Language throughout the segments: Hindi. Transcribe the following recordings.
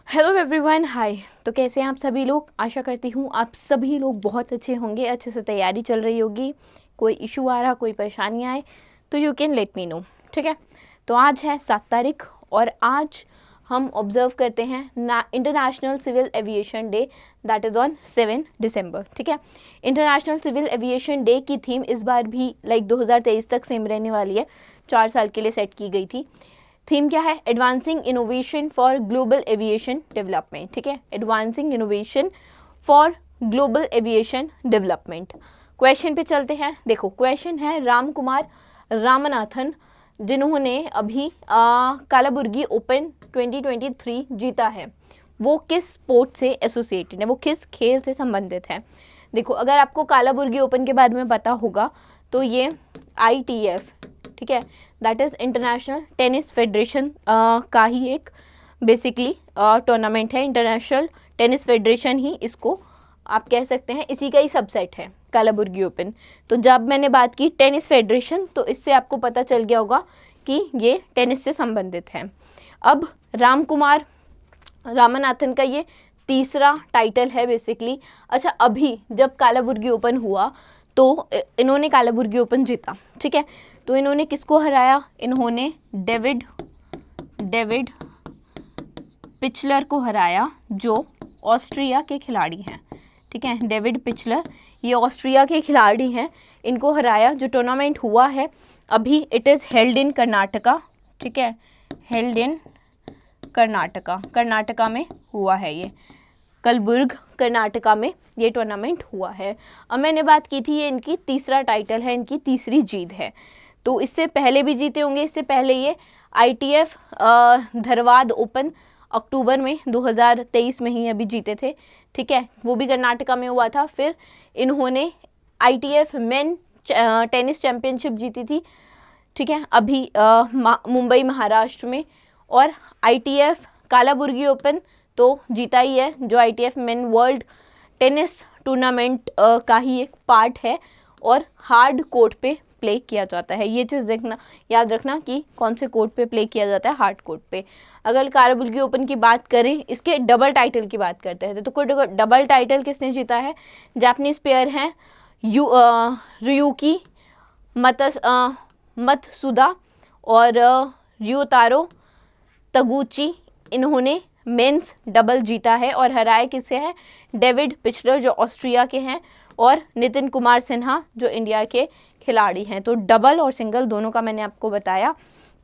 हेलो एवरीवन, हाय। तो कैसे हैं आप सभी लोग? आशा करती हूँ आप सभी लोग बहुत अच्छे होंगे, अच्छे से तैयारी चल रही होगी। कोई इशू आ रहा, कोई परेशानी आए तो you can let me no, ठीक है। तो आज है 7 तारीख और आज हम ऑब्जर्व करते हैं international civil aviation day, that is on 7 December, ठीक है। इंटरनेशनल सिविल एविएशन डे की थीम इस बार भी 2023 तक सेम रहने वाली है, 4 साल के लिए सेट की गई थी। थीम क्या है? Advancing innovation for global aviation development, ठीक है। Advancing innovation for global aviation development. Question पे चलते हैं। देखो क्वेश्चन है राम कुमार रामनाथन, जिन्होंने अभी कालाबुर्गी ओपन 2023 जीता है, वो किस स्पोर्ट से एसोसिएटेड है, वो किस खेल से संबंधित है। देखो अगर आपको कालाबुर्गी ओपन के बारे में पता होगा तो ये ITF, ठीक है, that is international tennis federation का ही एक बेसिकली टूर्नामेंट है। इंटरनेशनल टेनिस फेडरेशन ही इसको आप कह सकते हैं, इसी का ही सबसेट है कालाबुर्गी ओपन। तो जब मैंने बात की टेनिस फेडरेशन तो इससे आपको पता चल गया होगा कि ये टेनिस से संबंधित है। अब राम कुमार रामनाथन का ये तीसरा टाइटल है बेसिकली। अच्छा, अभी जब कालाबुर्गी ओपन हुआ तो इन्होंने कालाबुर्गी ओपन जीता, ठीक है। तो इन्होंने किसको हराया? इन्होंने डेविड पिचलर को हराया, जो ऑस्ट्रिया के खिलाड़ी हैं, ठीक है। डेविड पिचलर ये ऑस्ट्रिया के खिलाड़ी हैं, इनको हराया। जो टूर्नामेंट हुआ है अभी, it is held in Karnataka, ठीक है, हेल्ड इन कर्नाटका में हुआ है ये, कलबुर्ग कर्नाटका में ये टूर्नामेंट हुआ है। अब मैंने बात की थी ये इनकी तीसरा टाइटल है, इनकी तीसरी जीत है। तो इससे पहले भी जीते होंगे, इससे पहले ये ITF धरवाद ओपन अक्टूबर में 2023 में ही अभी जीते थे, ठीक है, वो भी कर्नाटका में हुआ था। फिर इन्होंने ITF मेन टेनिस चैम्पियनशिप जीती थी, ठीक है, अभी मुंबई महाराष्ट्र में। और ITF कालाबुर्गी ओपन तो जीता ही है, जो ITF main world tennis tournament का ही एक पार्ट है और हार्ड कोर्ट पे प्ले किया जाता है। ये चीज़ देखना, याद रखना कि कौन से कोर्ट पे प्ले किया जाता है, हार्ड कोर्ट पे। अगर कालाबुर्गी ओपन की बात करें, इसके डबल टाइटल की बात करते हैं तो कोई डबल टाइटल किसने जीता है? जापानीज प्लेयर हैं रियुकी मतसुदा और रियोतारो तगुची। इन्होंने मेंस डबल जीता है और हराए किसे है? डेविड पिचलर जो ऑस्ट्रिया के हैं और नितिन कुमार सिन्हा जो इंडिया के खिलाड़ी हैं। तो डबल और सिंगल दोनों का मैंने आपको बताया,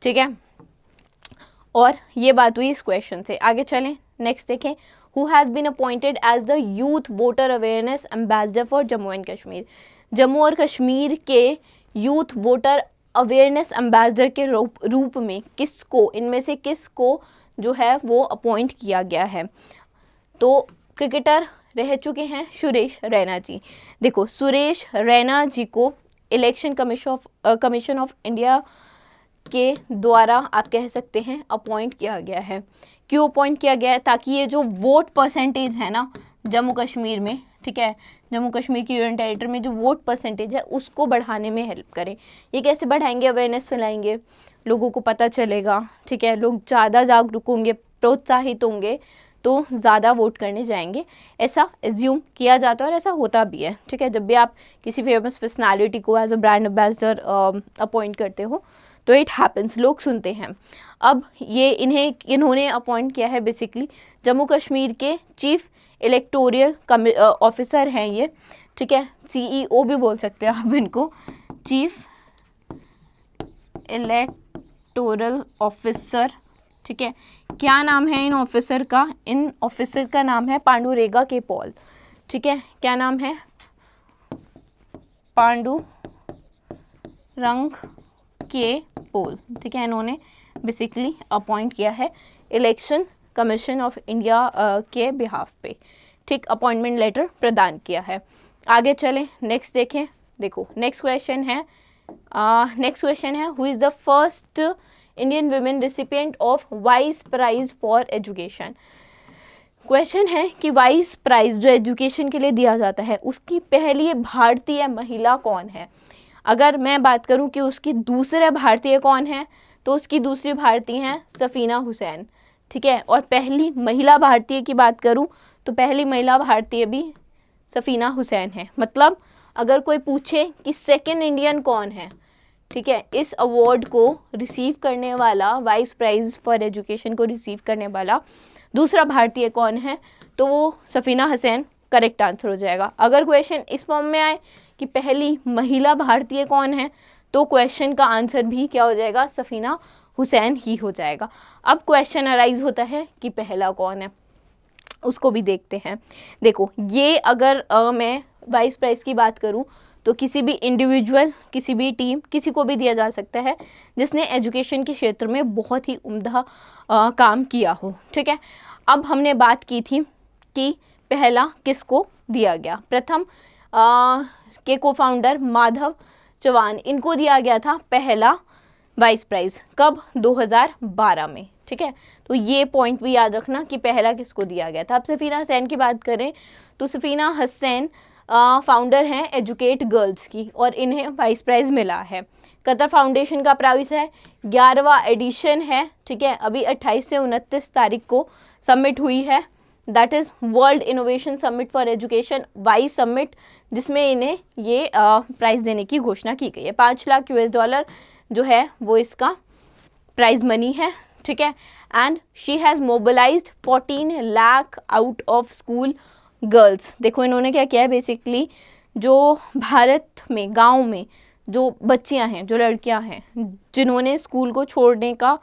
ठीक है। और ये बात हुई इस क्वेश्चन से। आगे चलें, नेक्स्ट देखें। Who has been appointed as the youth voter awareness ambassador for Jammu and Kashmir. Jammu और कश्मीर के यूथ वोटर अवेयरनेस एम्बेसडर के रूप में किसको, इनमें से किसको जो है वो अपॉइंट किया गया है? तो क्रिकेटर रह चुके हैं सुरेश रैना जी। देखो सुरेश रैना जी को इलेक्शन कमीशन ऑफ इंडिया के द्वारा आप कह सकते हैं अपॉइंट किया गया है। क्यों अपॉइंट किया गया है? ताकि ये जो वोट परसेंटेज है ना जम्मू कश्मीर में, ठीक है, जम्मू कश्मीर की यूनियन टेरिटरी में जो वोट परसेंटेज है उसको बढ़ाने में हेल्प करें। ये कैसे बढ़ाएंगे? अवेयरनेस फैलाएंगे, लोगों को पता चलेगा, ठीक है, लोग ज़्यादा जागरूक होंगे, प्रोत्साहित होंगे तो ज़्यादा वोट करने जाएंगे, ऐसा एज्यूम किया जाता है और ऐसा होता भी है, ठीक है। जब भी आप किसी फेमस पर्सनालिटी को as a brand ambassador appoint करते हो तो इट हैपन्स, लोग सुनते हैं। अब ये इन्होंने अपॉइंट किया है बेसिकली जम्मू कश्मीर के चीफ इलेक्टोरल ऑफिसर हैं ये, ठीक है, CEO भी बोल सकते हैं आप इनको, चीफ इलेक्टोरल ऑफिसर, ठीक है। क्या नाम है इन ऑफिसर का? इन ऑफिसर का नाम है पांडुरेगा के पॉल, ठीक है। क्या नाम है? पांडुरंग के पॉल, ठीक है। इन्होंने बेसिकली अपॉइंट किया है इलेक्शन कमीशन ऑफ इंडिया के बिहाफ पे, ठीक, अपॉइंटमेंट लेटर प्रदान किया है। आगे चलें, नेक्स्ट देखें। देखो नेक्स्ट क्वेश्चन है who is the first Indian women recipient of वाइस प्राइज फॉर एजुकेशन। क्वेश्चन है कि वाइस प्राइज जो एजुकेशन के लिए दिया जाता है उसकी पहली भारतीय महिला कौन है। अगर मैं बात करूं कि उसकी दूसरे भारतीय कौन है तो उसकी दूसरी भारतीय हैं सफ़ीना हुसैन, ठीक है। और पहली महिला भारतीय की बात करूं तो पहली महिला भारतीय भी सफीना हुसैन है। मतलब अगर कोई पूछे कि सेकेंड इंडियन कौन है, ठीक है, इस अवार्ड को रिसीव करने वाला, वाइस प्राइज फॉर एजुकेशन को रिसीव करने वाला दूसरा भारतीय कौन है, तो वो सफीना हुसैन करेक्ट आंसर हो जाएगा। अगर क्वेश्चन इस फॉर्म में आए कि पहली महिला भारतीय कौन है, तो क्वेश्चन का आंसर भी क्या हो जाएगा, सफीना हुसैन ही हो जाएगा। अब क्वेश्चन अराइज होता है कि पहला कौन है, उसको भी देखते हैं। देखो ये अगर मैं वाइस प्राइज की बात करूं तो किसी भी इंडिविजुअल, किसी भी टीम, किसी को भी दिया जा सकता है जिसने एजुकेशन के क्षेत्र में बहुत ही उम्दा काम किया हो, ठीक है। अब हमने बात की थी कि पहला किसको दिया गया। प्रथम के को फाउंडर माधव चौहान, इनको दिया गया था पहला वाइस प्राइज। कब, 2012 में, ठीक है। तो ये पॉइंट भी याद रखना कि पहला किसको दिया गया था। अब सफीना हुसैन की बात करें तो सफीना हुसैन फाउंडर हैं एजुकेट गर्ल्स की और इन्हें वाइस प्राइज मिला है। कतर फाउंडेशन का प्राइस है, 11वां एडिशन है, ठीक है। अभी 28 से 29 तारीख को सबमिट हुई है, that is world innovation summit for education, vice summit, जिसमें इन्हें ये प्राइज़ देने की घोषणा की गई है। 5 लाख US$ जो है वो इसका प्राइज मनी है, ठीक है। And she has mobilised 14 lakh out of school girls. देखो इन्होंने क्या किया है, बेसिकली जो भारत में गांव में जो बच्चियां हैं, जो लड़कियां हैं जिन्होंने स्कूल को छोड़ने का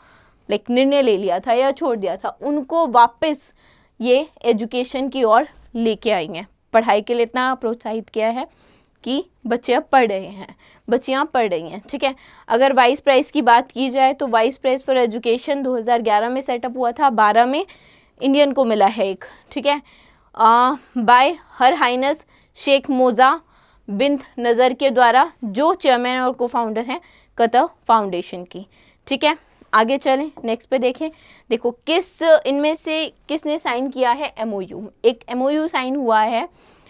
निर्णय ले लिया था या छोड़ दिया था, उनको वापस ये एजुकेशन की ओर लेके आई हैं। पढ़ाई के लिए इतना प्रोत्साहित किया है कि बच्चे अब पढ़ रहे हैं, बच्चियां पढ़ रही हैं, ठीक है। अगर वाइस प्राइज की बात की जाए तो वाइस प्राइज फॉर एजुकेशन 2011 में सेटअप हुआ था, 12 में इंडियन को मिला है एक, ठीक है, बाय हर हाइनस शेख मोजा बिन्त नज़र के द्वारा, जो चेयरमैन और को फाउंडर हैं कतर फाउंडेशन की, ठीक है। आगे चलें, नेक्स्ट पे देखें। देखो किस इनमें से किसने साइन किया है MOU, एक MOU साइन हुआ है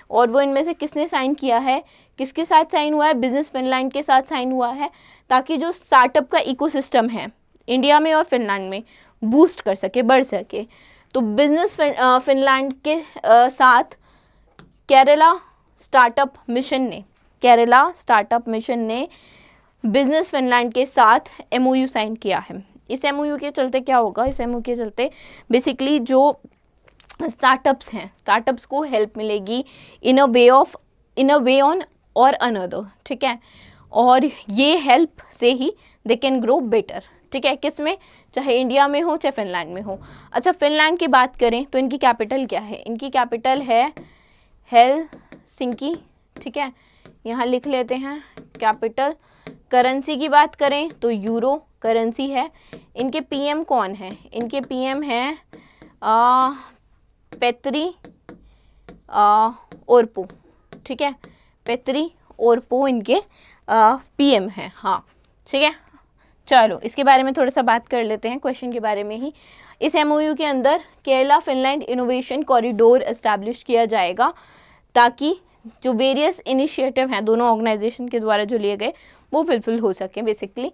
और वो इनमें से किसने साइन किया है, किसके साथ साइन हुआ है, बिजनेस फिनलैंड के साथ साइन हुआ है, ताकि जो स्टार्टअप का इकोसिस्टम है इंडिया में और फिनलैंड में बूस्ट कर सके, बढ़ सके। तो बिजनेस फिनलैंड के साथ केरला स्टार्टअप मिशन ने बिजनेस फिनलैंड के साथ MOU साइन किया है। इस MOU के चलते क्या होगा, इस MOU के चलते बेसिकली जो स्टार्टअप्स हैं, स्टार्टअप्स को हेल्प मिलेगी इन अ वे ऑन और अनदर, ठीक है। और ये हेल्प से ही दे कैन ग्रो बेटर, ठीक है, किस में, चाहे इंडिया में हो चाहे फिनलैंड में हो। अच्छा, फिनलैंड की बात करें तो इनकी कैपिटल क्या है, इनकी कैपिटल है हेलसिंकी, ठीक है, यहाँ लिख लेते हैं कैपिटल। करेंसी की बात करें तो यूरो करेंसी है। इनके PM कौन है, इनके PM हैं पेत्री ओरपो, ठीक है, पेत्री ओरपो इनके PM हैं, हाँ, ठीक है। चलो इसके बारे में थोड़ा सा बात कर लेते हैं, क्वेश्चन के बारे में ही। इस MOU के अंदर Kerala Finland innovation corridor establish किया जाएगा, ताकि जो वेरियस इनिशिएटिव हैं दोनों ऑर्गेनाइजेशन के द्वारा जो लिए गए वो फुलफिल हो सके, बेसिकली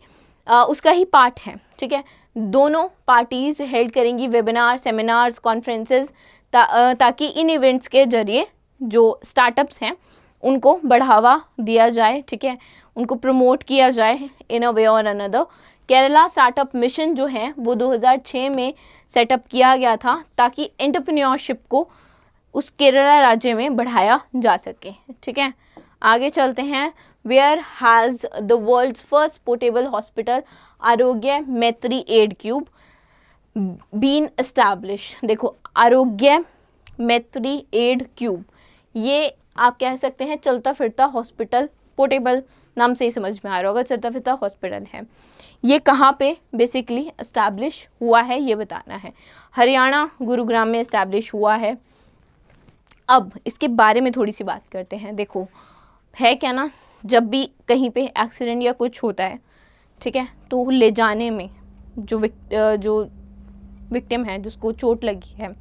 उसका ही पार्ट है, ठीक है। दोनों पार्टीज हेल्ड करेंगी वेबिनार, सेमिनार्स, कॉन्फ्रेंसेस, ताकि इन इवेंट्स के जरिए जो स्टार्टअप्स हैं उनको बढ़ावा दिया जाए, ठीक है, उनको प्रमोट किया जाए इन अ वे और अनदर। केरला स्टार्टअप मिशन जो है वो 2006 में सेटअप किया गया था, ताकि एंटरप्रेन्योरशिप को उस केरला राज्य में बढ़ाया जा सके, ठीक है। आगे चलते हैं। Where has the world's first portable hospital Aarogya Maitri add cube been establish. देखो आरोग्य मैत्री एड क्यूब, ये आप कह सकते हैं चलता फिरता हॉस्पिटल, पोर्टेबल नाम से ही समझ में आ रहा होगा, चलता फिरता हॉस्पिटल है। ये कहाँ पे बेसिकली एस्टैब्लिश हुआ है ये बताना है। हरियाणा गुरुग्राम में एस्टैब्लिश हुआ है। अब इसके बारे में थोड़ी सी बात करते हैं। देखो है क्या ना, जब भी कहीं पे एक्सीडेंट या कुछ होता है, ठीक है, तो ले जाने में जो विक्टिम है, जिसको चोट लगी है,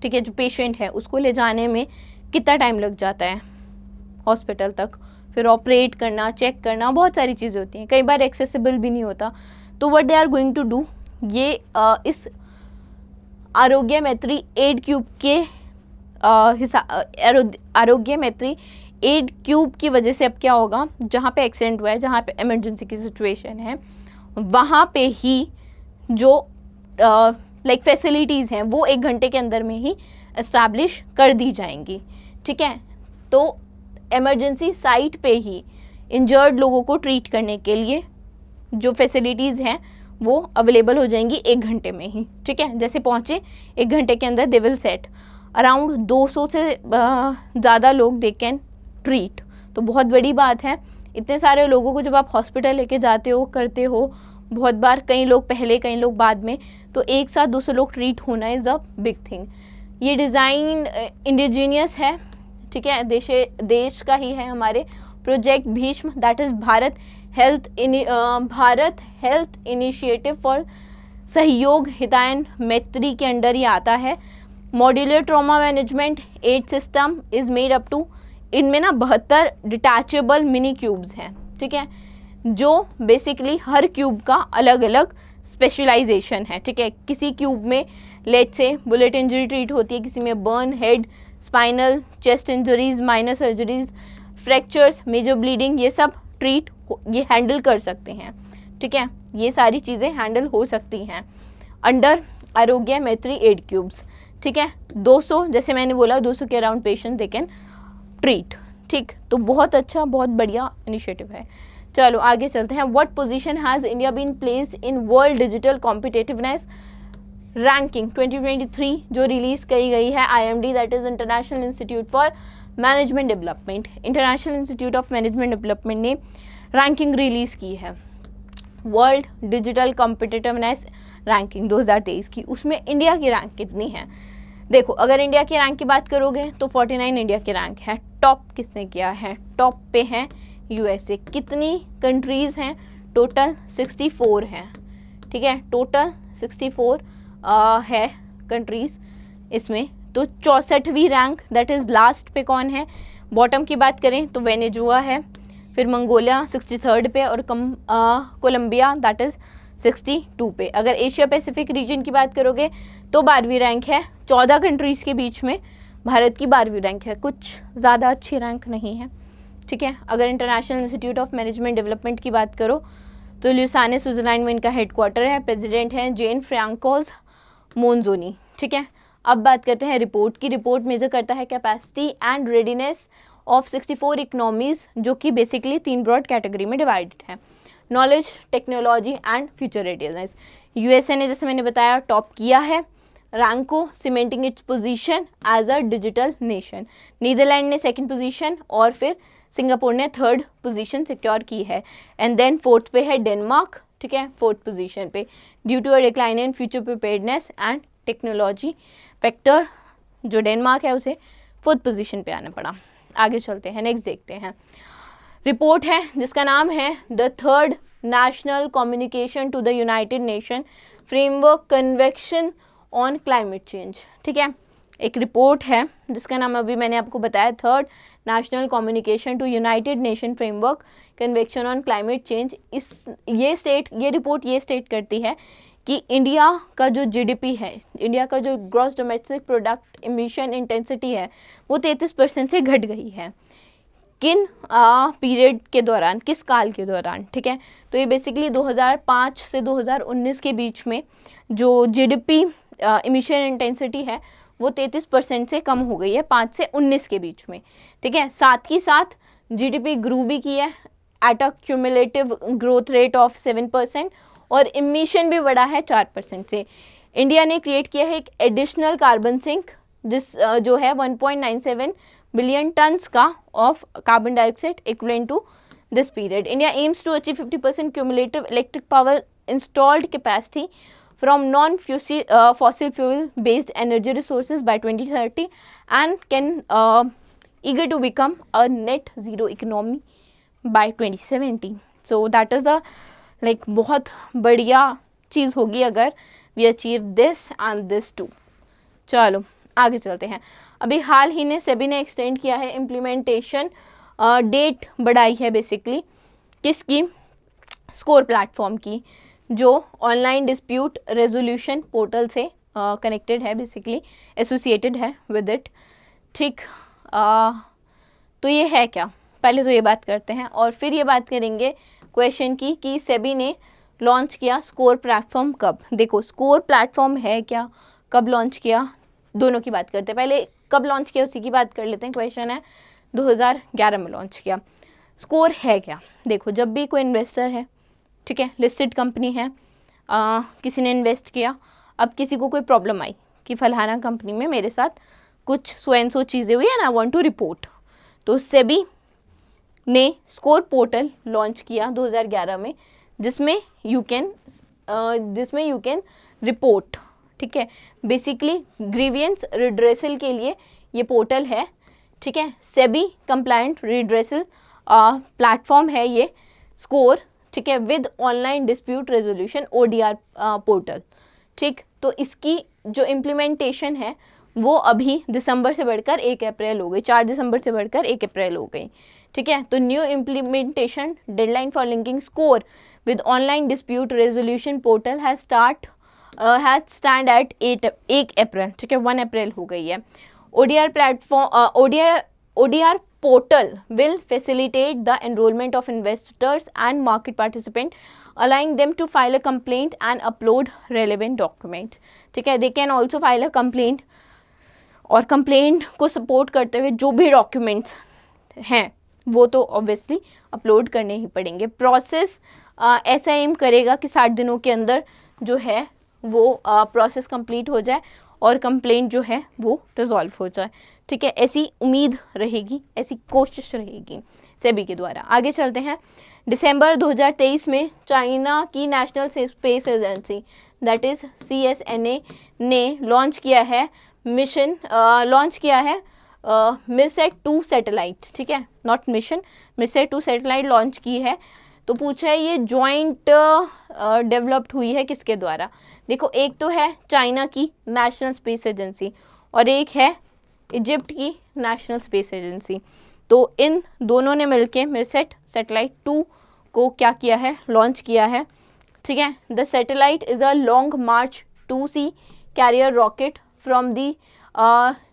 ठीक है, जो पेशेंट है, उसको ले जाने में कितना टाइम लग जाता है हॉस्पिटल तक, फिर ऑपरेट करना, चेक करना, बहुत सारी चीज़ें होती हैं, कई बार एक्सेसिबल भी नहीं होता। तो what they are going to do, ये इस आरोग्य मैत्री एड क्यूब के आरोग्य मैत्री एड क्यूब की वजह से अब क्या होगा, जहाँ पे एक्सीडेंट हुआ है, जहाँ पे इमरजेंसी की सिचुएशन है, वहाँ पे ही जो लाइक फैसिलिटीज़ हैं वो 1 घंटे के अंदर में ही इस्टेब्लिश कर दी जाएंगी। ठीक है, तो इमरजेंसी साइट पे ही इंजर्ड लोगों को ट्रीट करने के लिए जो फैसिलिटीज़ हैं वो अवेलेबल हो जाएंगी 1 घंटे में ही। ठीक है, जैसे पहुँचे 1 घंटे के अंदर दे विल सेट अराउंड 200 से ज़्यादा लोग दे कैन ट्रीट। तो बहुत बड़ी बात है, इतने सारे लोगों को जब आप हॉस्पिटल लेके जाते हो, करते हो, बहुत बार कई लोग पहले कई लोग बाद में, तो एक साथ 200 लोग ट्रीट होना इज़ अ बिग थिंग। ये डिज़ाइन इंडिजीनियस है। ठीक है, देश का ही है। हमारे project Bhishm that is Bharat health initiative for Sahyog Hitayan Maitri के अंडर ये आता है। Modular trauma management aid system is made up to, इनमें ना 72 डिटैचेबल मिनी क्यूब्स हैं। ठीक है, जो बेसिकली हर क्यूब का अलग अलग स्पेशलाइजेशन है। ठीक है, किसी क्यूब में लेट से बुलेट इंजरी ट्रीट होती है, किसी में burn, head, spinal, chest injuries, minor surgeries, fractures, major bleeding, ये सब ट्रीट ये हैंडल कर सकते हैं। ठीक है, ये सारी चीज़ें हैंडल हो सकती हैं अंडर आरोग्य मैत्री एड क्यूब्स। ठीक है, 200 जैसे मैंने बोला 200 के around patient they can treat. ठीक, तो बहुत अच्छा, बहुत बढ़िया इनिशिएटिव है। चलो आगे चलते हैं। What position has India been placed in world digital competitiveness ranking 2023 जो रिलीज़ की गई है IMD that is international institute for management development. International institute of management development ने रैंकिंग रिलीज़ की है वर्ल्ड डिजिटल कॉम्पिटिटिवनेस रैंकिंग 2023 की। उसमें इंडिया की रैंक कितनी है? देखो, अगर इंडिया की रैंक की बात करोगे तो 49 इंडिया की रैंक है। टॉप किसने किया है? टॉप पे है USA। कितनी कंट्रीज़ हैं? टोटल 64 हैं। ठीक है, टोटल 64 है कंट्रीज़ इसमें। तो 64वीं रैंक दैट इज़ लास्ट पे कौन है? बॉटम की बात करें तो वेनेजुआ है, फिर मंगोलिया 63rd पे और कोलंबिया दैट इज़ 62 पे। अगर एशिया पैसिफिक रीजन की बात करोगे तो 12वीं रैंक है। 14 कंट्रीज़ के बीच में भारत की 12वीं रैंक है, कुछ ज़्यादा अच्छी रैंक नहीं है। ठीक है, अगर international institute of management development की बात करो तो ल्यूसाने स्विट्जरलैंड में इनका हेडक्वार्टर है। प्रेसिडेंट हैं जेन फ्रांकोस मोनजोनी। ठीक है, अब बात करते हैं रिपोर्ट की। रिपोर्ट मेजर करता है capacity and readiness of 64 economies जो कि बेसिकली 3 ब्रॉड कैटेगरी में डिवाइडेड है, knowledge, technology and future readiness. USA ने जैसे मैंने बताया टॉप किया है रैंक को, cementing its position as a digital nation. Netherland ने 2nd पोजीशन और फिर सिंगापुर ने 3rd पोजीशन सिक्योर की है। एंड देन 4th पे है डेनमार्क। ठीक है, 4th पोजीशन पे due to a decline in future preparedness and technology factor जो डेनमार्क है उसे 4th पोजीशन पे आना पड़ा। आगे चलते हैं, नेक्स्ट देखते हैं। रिपोर्ट है जिसका नाम है the 3rd national communication to the United Nation framework convection on climate change. ठीक है, एक रिपोर्ट है जिसका नाम अभी मैंने आपको बताया 3rd national communication to United Nation framework convection on climate change. ये रिपोर्ट ये स्टेट करती है कि इंडिया का जो GDP है, इंडिया का जो gross domestic product emission intensity है वो 33% से घट गई है। किन पीरियड के दौरान, किस काल के दौरान? ठीक है, तो ये बेसिकली 2005 से 2019 के बीच में जो GDP इमिशन इंटेंसिटी है वो 33% से कम हो गई है 5 से 19 के बीच में। ठीक है, साथ ही साथ GDP ग्रू भी की है at a cumulative growth rate of 7% और इमिशन भी बढ़ा है 4% से। इंडिया ने क्रिएट किया है एक एडिशनल कार्बन सिंक जो है 1.97 बिलियन टन्स का of carbon dioxide equivalent to this period. India aims to achieve 50% cumulative electric power installed capacity from non-fossil fuel based energy resources by 2030 and can eager to become a net zero economy by 2070. So that is a like बहुत बढ़िया चीज़ होगी अगर we achieve this and this too. चलो आगे चलते हैं। अभी हाल ही ने सेबी ने एक्सटेंड किया है इम्प्लीमेंटेशन डेट बढ़ाई है बेसिकली किसकी? स्कोर प्लेटफॉर्म की जो ऑनलाइन डिस्प्यूट रेजोल्यूशन पोर्टल से कनेक्टेड है, बेसिकली एसोसिएटेड है विद इट। ठीक, तो ये है क्या, पहले तो ये बात करते हैं और फिर ये बात करेंगे क्वेश्चन की कि सेबी ने लॉन्च किया स्कोर प्लेटफॉर्म कब। देखो स्कोर प्लेटफॉर्म है क्या, कब लॉन्च किया, दोनों की बात करते हैं। पहले कब लॉन्च किया उसी की बात कर लेते हैं। क्वेश्चन है 2011 में लॉन्च किया। स्कोर है क्या, देखो जब भी कोई इन्वेस्टर है, ठीक है, लिस्टेड कंपनी है, किसी ने इन्वेस्ट किया, अब किसी को कोई प्रॉब्लम आई कि फलाना कंपनी में मेरे साथ कुछ सो एंड सो चीज़ें हुई and I want to report, तो सेबी ने स्कोर पोर्टल लॉन्च किया 2011 में, जिसमें यू कैन रिपोर्ट, ठीक है, बेसिकली ग्रीवियंस रिड्रेसल के लिए ये पोर्टल है, ठीक है। सेबी कंप्लायंट रिड्रेसल प्लेटफॉर्म है ये स्कोर, ठीक है, with online dispute resolution ODR portal, ठीक। तो इसकी जो इम्प्लीमेंटेशन है वो अभी दिसंबर से बढ़कर 1 अप्रैल हो गई, 4 दिसंबर से बढ़कर 1 अप्रैल हो गई, ठीक है। तो new implementation deadline for linking score with online dispute resolution portal has stand at 1 अप्रैल, ठीक है, 1 अप्रैल हो गई है। ODR platform ODR portal will facilitate the enrollment of investors and market participants, allowing them to file a complaint and upload relevant documents, ठीक है। They can also file a complaint, और कंप्लेंट को सपोर्ट करते हुए जो भी डॉक्यूमेंट्स हैं वो तो ऑब्वियसली अपलोड करने ही पड़ेंगे। प्रोसेस ऐसा एम करेगा कि 60 दिनों के अंदर जो है वो प्रोसेस कंप्लीट हो जाए और कंप्लेंट जो है वो रिजॉल्व हो जाए, ठीक है। ऐसी उम्मीद रहेगी, ऐसी कोशिश रहेगी सेबी के द्वारा। आगे चलते हैं। दिसंबर 2023 में चाइना की national space agency that is CSNA ने लॉन्च किया है मिरसेट 2 सैटेलाइट, ठीक है, नॉट मिशन, मिरसेट 2 सैटेलाइट लॉन्च की है। तो पूछा है ये जॉइंट डेवलप्ड हुई है किसके द्वारा। देखो एक तो है चाइना की नेशनल स्पेस एजेंसी और एक है इजिप्ट की नेशनल स्पेस एजेंसी। तो इन दोनों ने मिलके मिरसेट सैटेलाइट 2 को क्या किया है, लॉन्च किया है, ठीक है। The satellite is a long March 2C carrier rocket from the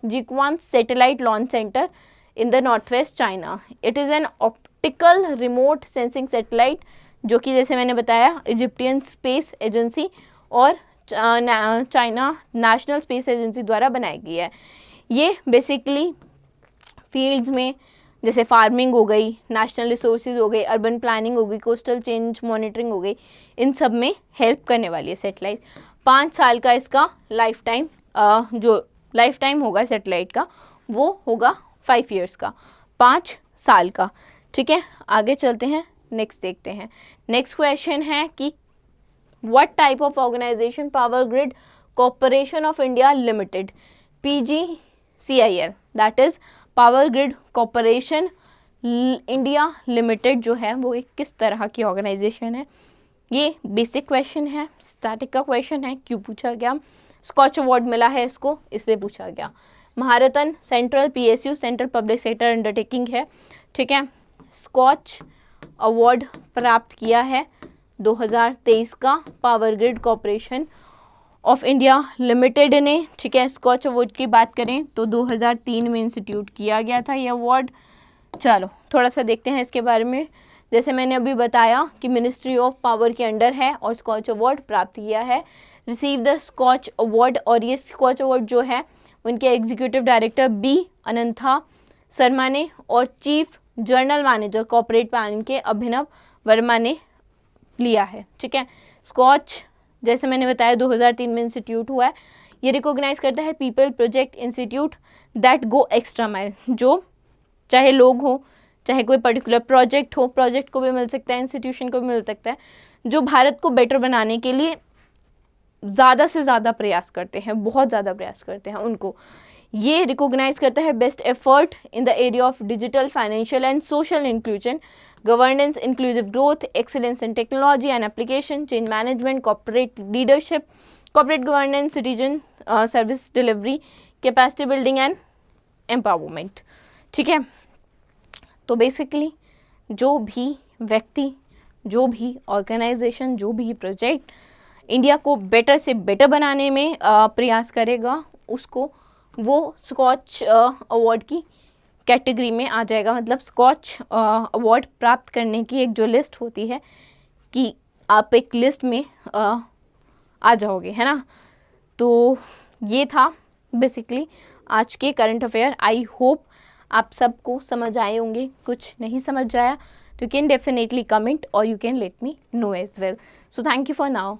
जिक्वान satellite launch centre in the northwest China. It is an optical remote sensing satellite जो कि जैसे मैंने बताया इजिप्टियन स्पेस एजेंसी और चाइना नेशनल स्पेस एजेंसी द्वारा बनाई गई है। ये बेसिकली फील्ड्स में जैसे फार्मिंग हो गई, नेशनल रिसोर्सेज हो गई, अर्बन प्लानिंग हो गई, कोस्टल चेंज मॉनिटरिंग हो गई, इन सब में हेल्प करने वाली है सैटेलाइट। 5 साल का इसका लाइफ टाइम, जो लाइफ टाइम होगा सैटेलाइट का वो होगा 5 years का, 5 साल का, ठीक है। आगे चलते हैं, नेक्स्ट देखते हैं। नेक्स्ट क्वेश्चन है कि what type of organisation power grid corporation of India limited PGCIL that is power grid corporation India limited जो है वो एक किस तरह की ऑर्गेनाइजेशन है। ये बेसिक क्वेश्चन है, स्टैटिक का क्वेश्चन है। क्यों पूछा गया, स्कॉच अवार्ड मिला है इसको इसलिए पूछा गया। Maharatna central PSU central public sector undertaking है, ठीक है। स्कॉच अवार्ड प्राप्त किया है 2023 का power grid corporation of India limited ने, ठीक है। स्कॉच अवार्ड की बात करें तो 2003 में इंस्टीट्यूट किया गया था ये अवार्ड। चलो थोड़ा सा देखते हैं इसके बारे में। जैसे मैंने अभी बताया कि मिनिस्ट्री ऑफ पावर के अंडर है और स्कॉच अवार्ड प्राप्त किया है। रिसीव द स्कॉच अवार्ड, और ये स्कॉच अवार्ड जो है उनके executive director B Anantha Sharma ने और chief journal manager corporate planning के अभिनव वर्मा ने लिया है, ठीक है। स्कॉच जैसे मैंने बताया 2003 में इंस्टीट्यूट हुआ है। ये रिकॉग्नाइज करता है people project institute that go extra mile, जो चाहे लोग हो चाहे कोई पर्टिकुलर प्रोजेक्ट हो, प्रोजेक्ट को भी मिल सकता है, इंस्टीट्यूशन को भी मिल सकता है, जो भारत को बेटर बनाने के लिए ज़्यादा से ज़्यादा प्रयास करते हैं, बहुत ज़्यादा प्रयास करते हैं, उनको ये रिकॉग्नाइज करता है। Best effort in the area of digital, financial and social inclusion, governance, inclusive growth, excellence in technology and application, change management, corporate leadership, corporate governance, citizen service delivery, capacity building and empowerment, ठीक है। तो बेसिकली जो भी व्यक्ति, जो भी ऑर्गेनाइजेशन, जो भी प्रोजेक्ट इंडिया को बेटर से बेटर बनाने में प्रयास करेगा, उसको वो स्कॉच अवार्ड की कैटेगरी में आ जाएगा। मतलब स्कॉच अवार्ड प्राप्त करने की एक जो लिस्ट होती है कि आप एक लिस्ट में आ जाओगे, है ना। तो ये था बेसिकली आज के करंट अफेयर। आई होप आप सबको समझ आए होंगे। कुछ नहीं समझ आया तो यू कैन डेफिनेटली कमेंट और you can let me know as well. So thank you for now.